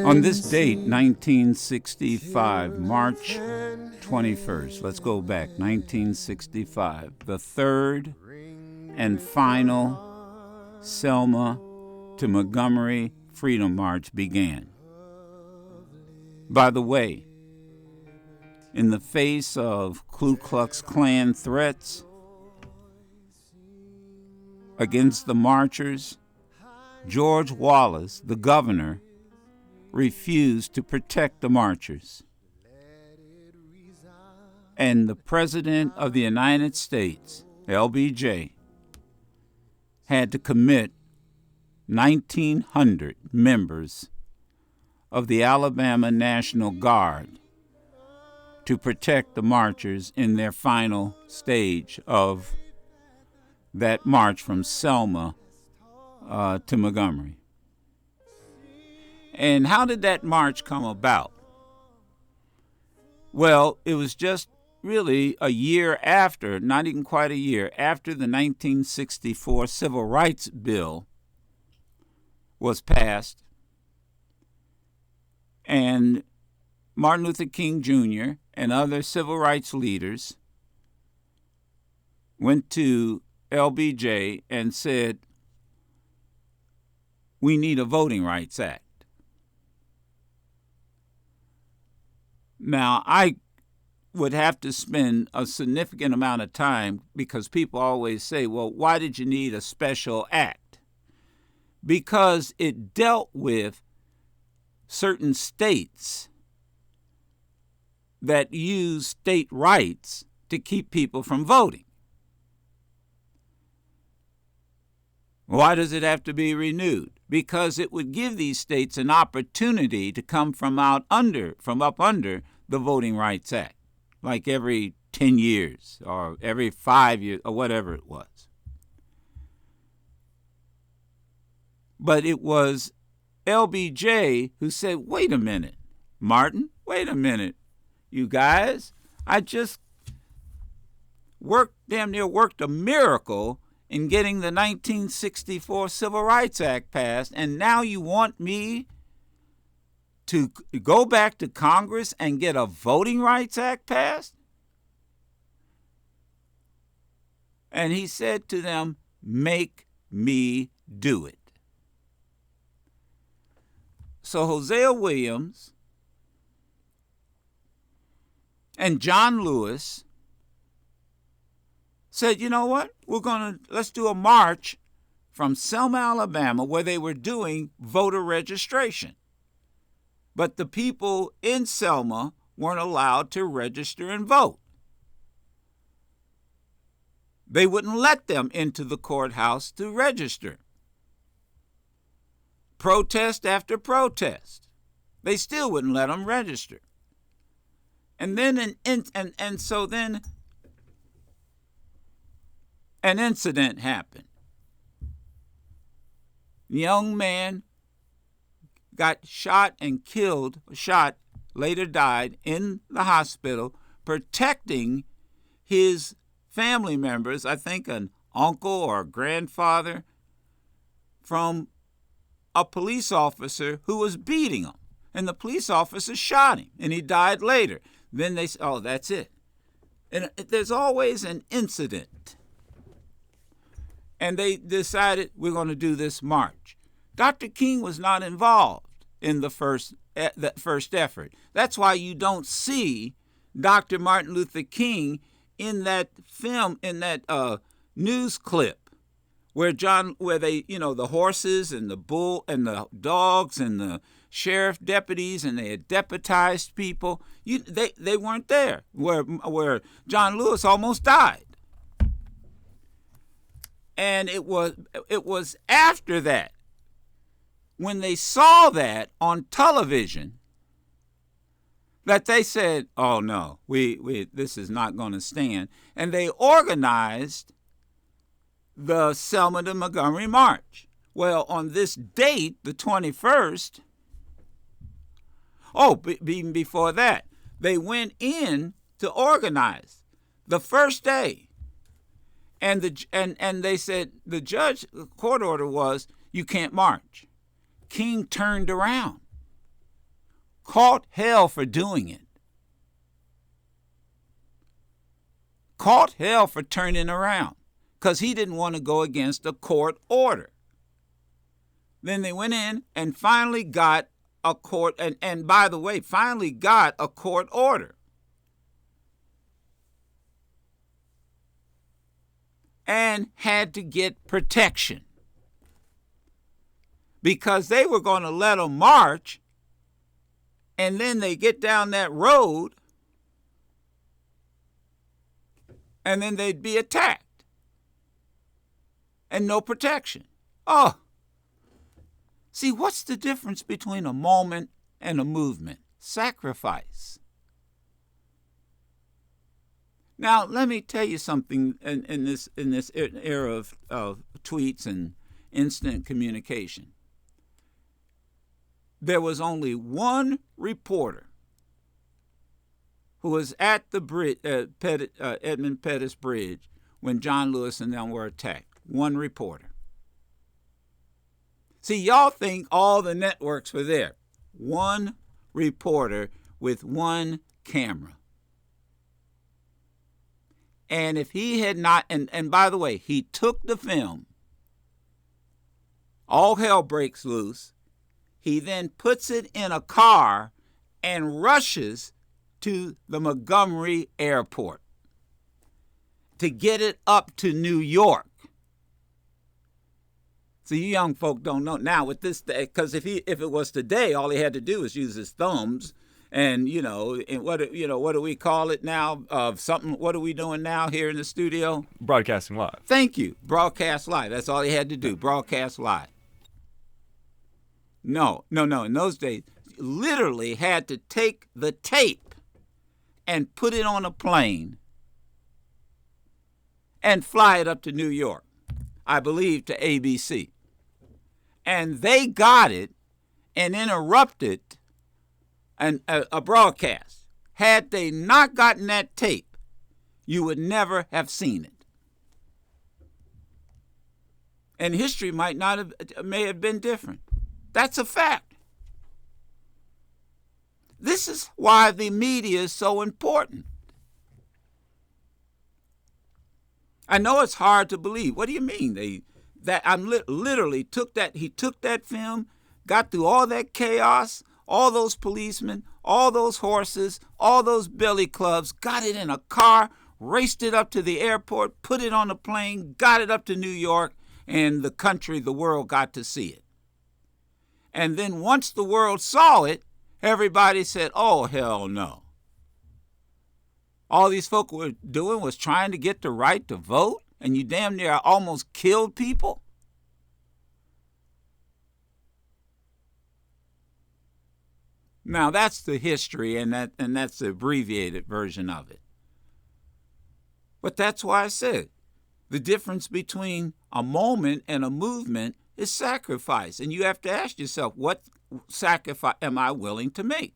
On this date, 1965, March 21st, let's go back, 1965, the third and final Selma to Montgomery Freedom March began. By the way, in the face of Ku Klux Klan threats against the marchers, George Wallace, the governor, refused to protect the marchers. And the President of the United States, LBJ, had to commit 1,900 members of the Alabama National Guard to protect the marchers in their final stage of that march from Selma to Montgomery. And how did that march come about? Well, it was just really a year after, not even quite a year, after the 1964 Civil Rights Bill was passed. And Martin Luther King Jr. and other civil rights leaders went to LBJ and said, we need a Voting Rights Act. Now, I would have to spend a significant amount of time because people always say, well, why did you need a special act? Because it dealt with certain states that use state rights to keep people from voting. Why does it have to be renewed? Because it would give these states an opportunity to come from up under the Voting Rights Act, like every 10 years or every 5 years or whatever it was. But it was LBJ who said, wait a minute, Martin, wait a minute, you guys, I just damn near worked a miracle in getting the 1964 Civil Rights Act passed, and now you want me to go back to Congress and get a Voting Rights Act passed? And he said to them, make me do it. So Hosea Williams and John Lewis said, you know what, let's do a march from Selma, Alabama, where they were doing voter registration. But the people in Selma weren't allowed to register and vote. They wouldn't let them into the courthouse to register. Protest after protest. They still wouldn't let them register. And then so then an incident happened. The young man got shot and killed, later died in the hospital, protecting his family members, I think an uncle or a grandfather, from a police officer who was beating him. And the police officer shot him, and he died later. Then they said, oh, that's it. And there's always an incident. And they decided, we're going to do this march. Dr. King was not involved in the first effort. That's why you don't see Dr. Martin Luther King in that film, in that news clip, where they, the horses and the bull and the dogs and the sheriff deputies, and they had deputized people. They weren't there. Where John Lewis almost died. And it was after that, when they saw that on television, that they said, oh no, this is not going to stand. And they organized the Selma to Montgomery March. Well, on this date, the 21st, even before that, they went in to organize the first day. And they said, the court order was, you can't march. King turned around caught hell for doing it. Caught hell for turning around because he didn't want to go against a court order. Then they went in and finally got a court, and by the way, finally got a court order. And had to get protection because they were going to let them march, and then they get down that road and then they'd be attacked and no protection. Oh, see, what's the difference between a moment and a movement? Sacrifice. Now, let me tell you something in this era of tweets and instant communication. There was only one reporter who was at the Edmund Pettus Bridge when John Lewis and them were attacked. One reporter. See, y'all think all the networks were there. One reporter with one camera. And if he had not, and by the way, he took the film, all hell breaks loose. He then puts it in a car and rushes to the Montgomery airport to get it up to New York. So you young folk don't know now with this, because if it was today, all he had to do was use his thumbs. And what do we call it now? What are we doing now here in the studio? Broadcasting live. Thank you. Broadcast live. That's all he had to do. Broadcast live. No. In those days, you literally had to take the tape and put it on a plane and fly it up to New York, I believe to ABC. And they got it and interrupted a broadcast. Had they not gotten that tape, you would never have seen it. And history may have been different. That's a fact. This is why the media is so important. I know it's hard to believe. What do you mean? Literally took that. He took that film, got through all that chaos, all those policemen, all those horses, all those billy clubs, got it in a car, raced it up to the airport, put it on a plane, got it up to New York, and the world got to see it. And then once the world saw it, everybody said, oh, hell no. All these folk were doing was trying to get the right to vote, and you damn near almost killed people? Now, that's the history, and that's the abbreviated version of it. But that's why I said the difference between a moment and a movement is sacrifice. And you have to ask yourself, what sacrifice am I willing to make?